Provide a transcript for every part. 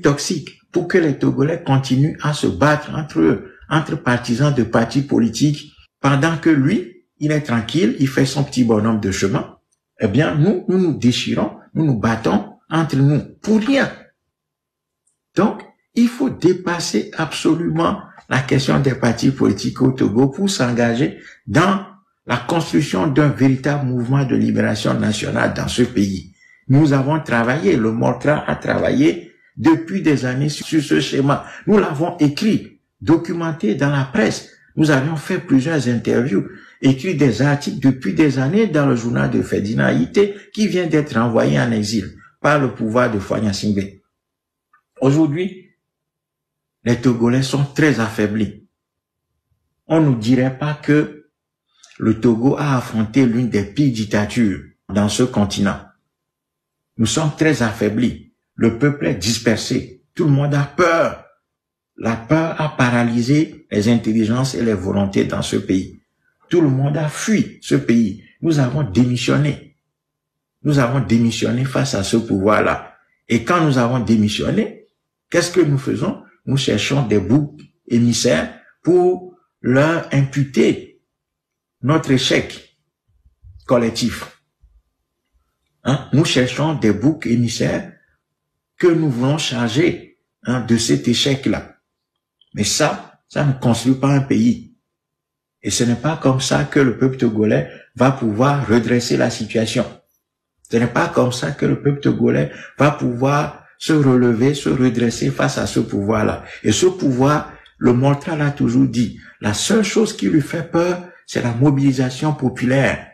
toxique pour que les Togolais continuent à se battre entre eux, entre partisans de partis politiques, pendant que lui, il est tranquille, il fait son petit bonhomme de chemin. Eh bien, nous nous déchirons, nous nous battons entre nous pour rien. Donc, il faut dépasser absolument la question des partis politiques au Togo pour s'engager dans la construction d'un véritable mouvement de libération nationale dans ce pays. Nous avons travaillé, le Mortra a travaillé depuis des années sur ce schéma. Nous l'avons écrit, documenté dans la presse. Nous avions fait plusieurs interviews, écrit des articles depuis des années dans le journal de Ferdinand Haïté qui vient d'être envoyé en exil par le pouvoir de Fagne Singbe. Aujourd'hui, les Togolais sont très affaiblis. On ne dirait pas que le Togo a affronté l'une des pires dictatures dans ce continent. Nous sommes très affaiblis. Le peuple est dispersé. Tout le monde a peur. La peur a paralysé les intelligences et les volontés dans ce pays. Tout le monde a fui ce pays. Nous avons démissionné. Nous avons démissionné face à ce pouvoir-là. Et quand nous avons démissionné, qu'est-ce que nous faisons? Nous cherchons des boucs émissaires pour leur imputer notre échec collectif. Nous cherchons des boucs émissaires que nous voulons charger de cet échec-là. Mais ça ne construit pas un pays. Et ce n'est pas comme ça que le peuple togolais va pouvoir redresser la situation. Ce n'est pas comme ça que le peuple togolais va pouvoir se relever, se redresser face à ce pouvoir-là. Et ce pouvoir, le Mortra l'a toujours dit, la seule chose qui lui fait peur, c'est la mobilisation populaire.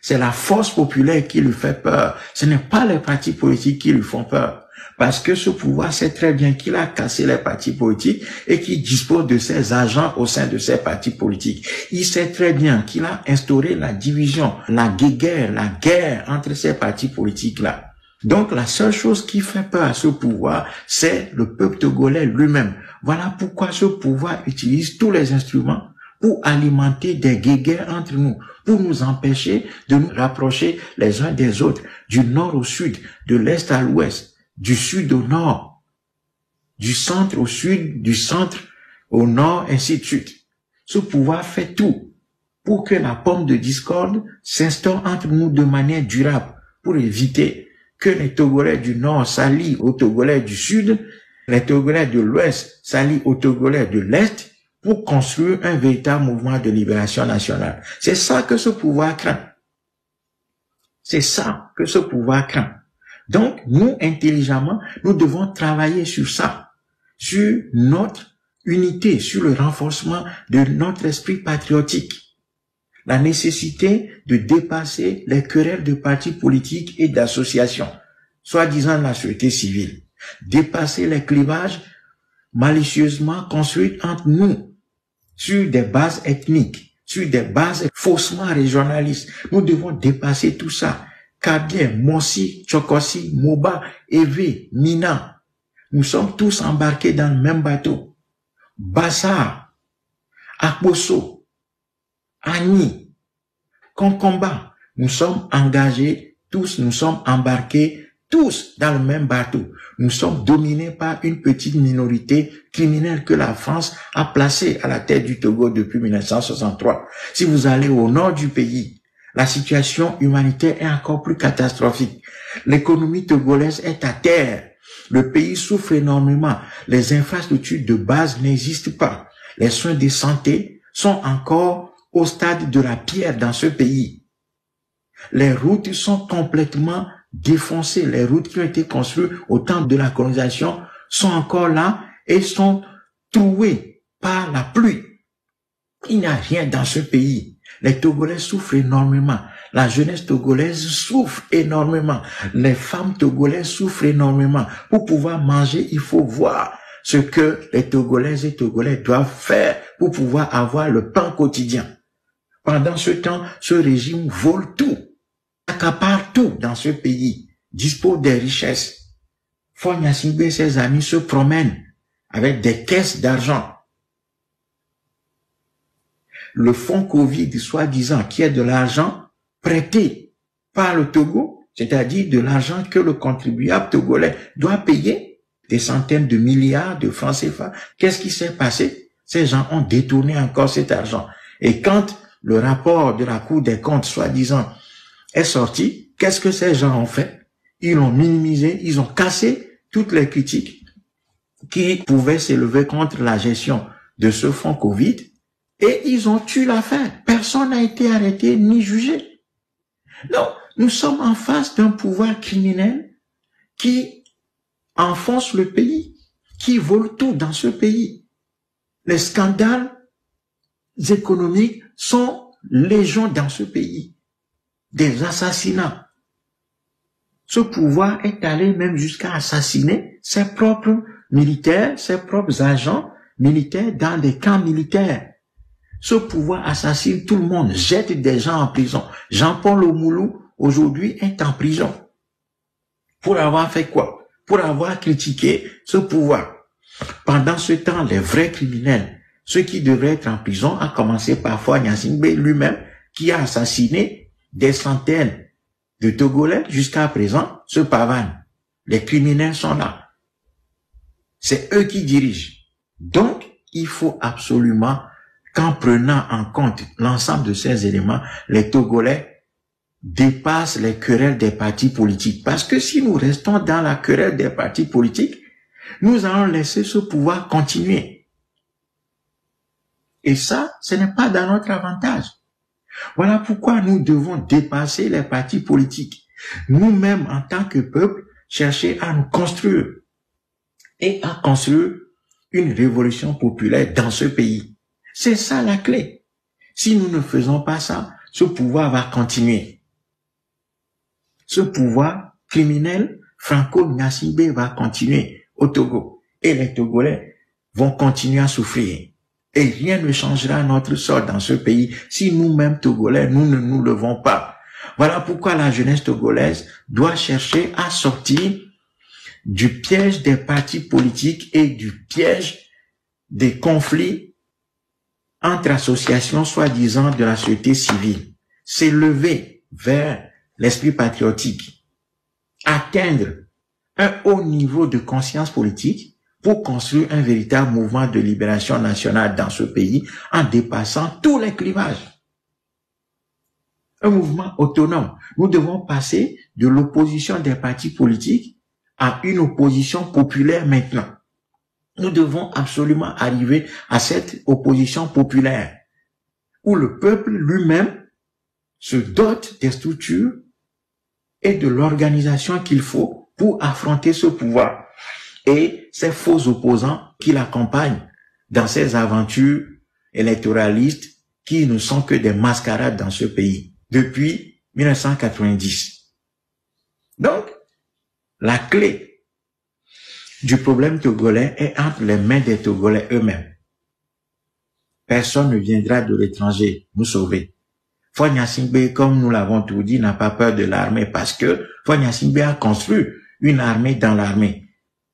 C'est la force populaire qui lui fait peur. Ce n'est pas les partis politiques qui lui font peur. Parce que ce pouvoir sait très bien qu'il a cassé les partis politiques et qu'il dispose de ses agents au sein de ces partis politiques. Il sait très bien qu'il a instauré la division, la guerre entre ces partis politiques-là. Donc la seule chose qui fait peur à ce pouvoir, c'est le peuple togolais lui-même. Voilà pourquoi ce pouvoir utilise tous les instruments pour alimenter des guéguerres entre nous, pour nous empêcher de nous rapprocher les uns des autres, du nord au sud, de l'est à l'ouest, du sud au nord, du centre au sud, du centre au nord, ainsi de suite. Ce pouvoir fait tout pour que la pomme de discorde s'instaure entre nous de manière durable, pour éviter que les Togolais du nord s'allient aux Togolais du sud, les Togolais de l'ouest s'allient aux Togolais de l'est, pour construire un véritable mouvement de libération nationale. C'est ça que ce pouvoir craint. C'est ça que ce pouvoir craint. Donc, nous, intelligemment, nous devons travailler sur ça, sur notre unité, sur le renforcement de notre esprit patriotique. La nécessité de dépasser les querelles de partis politiques et d'associations, soi-disant la société civile. Dépasser les clivages malicieusement construits entre nous, sur des bases ethniques, sur des bases faussement régionalistes. Nous devons dépasser tout ça. Kabien, Mossi, Tchokosi, Moba, Evé, Mina. Nous sommes tous embarqués dans le même bateau. Bassa, Akboso, Agni, Konkomba. Nous sommes engagés, tous, nous sommes embarqués, tous dans le même bateau. Nous sommes dominés par une petite minorité criminelle que la France a placée à la tête du Togo depuis 1963. Si vous allez au nord du pays, la situation humanitaire est encore plus catastrophique. L'économie togolaise est à terre. Le pays souffre énormément. Les infrastructures de base n'existent pas. Les soins de santé sont encore au stade de la pierre dans ce pays. Les routes sont complètement défoncées. Les routes qui ont été construites au temps de la colonisation sont encore là et sont trouées par la pluie. Il n'y a rien dans ce pays. Les Togolais souffrent énormément. La jeunesse togolaise souffre énormément. Les femmes togolaises souffrent énormément. Pour pouvoir manger, il faut voir ce que les Togolaises et Togolais doivent faire pour pouvoir avoir le pain quotidien. Pendant ce temps, ce régime vole tout, accapare tout dans ce pays, dispose des richesses. Fagne Singbe et ses amis se promènent avec des caisses d'argent. Le fonds Covid, soi-disant, qui est de l'argent prêté par le Togo, c'est-à-dire de l'argent que le contribuable togolais doit payer, des centaines de milliards de francs CFA. Qu'est-ce qui s'est passé? Ces gens ont détourné encore cet argent. Et quand le rapport de la Cour des comptes, soi-disant, est sorti, qu'est-ce que ces gens ont fait? Ils l'ont minimisé, ils ont cassé toutes les critiques qui pouvaient s'élever contre la gestion de ce fonds Covid et ils ont tué l'affaire. Personne n'a été arrêté ni jugé. Non, nous sommes en face d'un pouvoir criminel qui enfonce le pays, qui vole tout dans ce pays. Les scandales économiques sont légion dans ce pays. Des assassinats. Ce pouvoir est allé même jusqu'à assassiner ses propres militaires, ses propres agents militaires dans des camps militaires. Ce pouvoir assassine tout le monde, jette des gens en prison. Jean-Paul Omoulou, aujourd'hui, est en prison. Pour avoir fait quoi? Pour avoir critiqué ce pouvoir. Pendant ce temps, les vrais criminels, ceux qui devraient être en prison, à commencer par Faure Gnassingbé lui-même, qui a assassiné des centaines de Togolais jusqu'à présent, se pavanent. Les criminels sont là. C'est eux qui dirigent. Donc, il faut absolument qu'en prenant en compte l'ensemble de ces éléments, les Togolais dépassent les querelles des partis politiques. Parce que si nous restons dans la querelle des partis politiques, nous allons laisser ce pouvoir continuer. Et ça, ce n'est pas dans notre avantage. Voilà pourquoi nous devons dépasser les partis politiques. Nous-mêmes, en tant que peuple, chercher à nous construire et à construire une révolution populaire dans ce pays. C'est ça la clé. Si nous ne faisons pas ça, ce pouvoir va continuer. Ce pouvoir criminel franco-gnassingbé va continuer au Togo. Et les Togolais vont continuer à souffrir. Et rien ne changera notre sort dans ce pays si nous-mêmes Togolais, nous ne nous levons pas. Voilà pourquoi la jeunesse togolaise doit chercher à sortir du piège des partis politiques et du piège des conflits entre associations soi-disant de la société civile. S'élever vers l'esprit patriotique, atteindre un haut niveau de conscience politique pour construire un véritable mouvement de libération nationale dans ce pays en dépassant tous les clivages. Un mouvement autonome. Nous devons passer de l'opposition des partis politiques à une opposition populaire maintenant. Nous devons absolument arriver à cette opposition populaire où le peuple lui-même se dote des structures et de l'organisation qu'il faut pour affronter ce pouvoir et ces faux opposants qui l'accompagnent dans ces aventures électoralistes qui ne sont que des mascarades dans ce pays depuis 1990. Donc, la clé du problème togolais est entre les mains des Togolais eux-mêmes. Personne ne viendra de l'étranger nous sauver. Faure Gnassingbé, comme nous l'avons tout dit, n'a pas peur de l'armée parce que Faure Gnassingbé a construit une armée dans l'armée.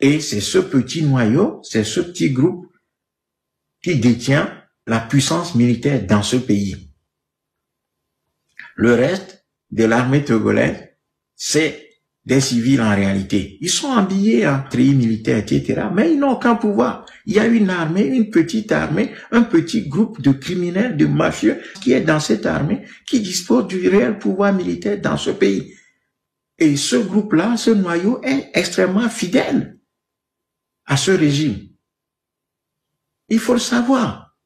Et c'est ce petit noyau, c'est ce petit groupe qui détient la puissance militaire dans ce pays. Le reste de l'armée togolaise, c'est des civils en réalité. Ils sont habillés en treillis militaires, etc. Mais ils n'ont aucun pouvoir. Il y a une armée, une petite armée, un petit groupe de criminels, de mafieux qui est dans cette armée, qui dispose du réel pouvoir militaire dans ce pays. Et ce groupe-là, ce noyau est extrêmement fidèle à ce régime. Il faut le savoir.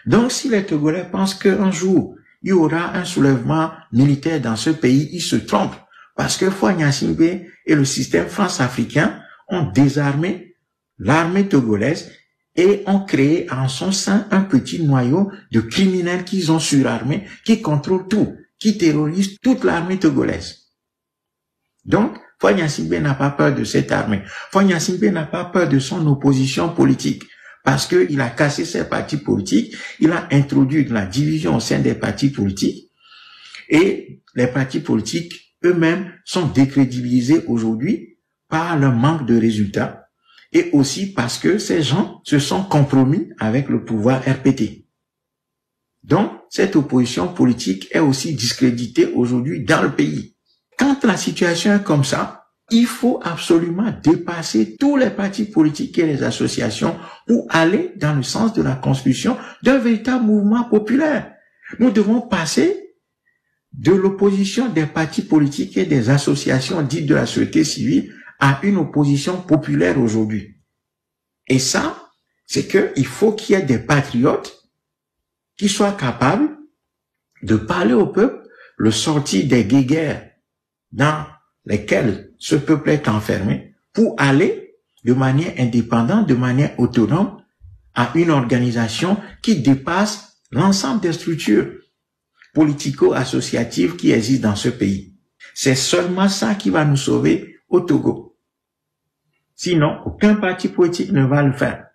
Donc, si les Togolais pensent qu'un jour, il y aura un soulèvement militaire dans ce pays, ils se trompent. Parce que Faure Gnassingbé et le système france-africain ont désarmé l'armée togolaise et ont créé en son sein un petit noyau de criminels qu'ils ont surarmés, qui contrôlent tout, qui terrorisent toute l'armée togolaise. Donc, Faure Gnassingbé n'a pas peur de cette armée. Faure Gnassingbé n'a pas peur de son opposition politique. Parce qu'il a cassé ses partis politiques, il a introduit de la division au sein des partis politiques. Et les partis politiques eux-mêmes sont décrédibilisés aujourd'hui par le manque de résultats et aussi parce que ces gens se sont compromis avec le pouvoir RPT. Donc, cette opposition politique est aussi discréditée aujourd'hui dans le pays. Quand la situation est comme ça, Il faut absolument dépasser tous les partis politiques et les associations pour aller dans le sens de la construction d'un véritable mouvement populaire. Nous devons passer de l'opposition des partis politiques et des associations dites de la société civile à une opposition populaire aujourd'hui. Et ça, c'est qu'il faut qu'il y ait des patriotes qui soient capables de parler au peuple, le sortir des guéguerres dans lesquelles ce peuple est enfermé, pour aller de manière indépendante, de manière autonome, à une organisation qui dépasse l'ensemble des structures politico-associatives qui existent dans ce pays. C'est seulement ça qui va nous sauver au Togo. Sinon, aucun parti politique ne va le faire.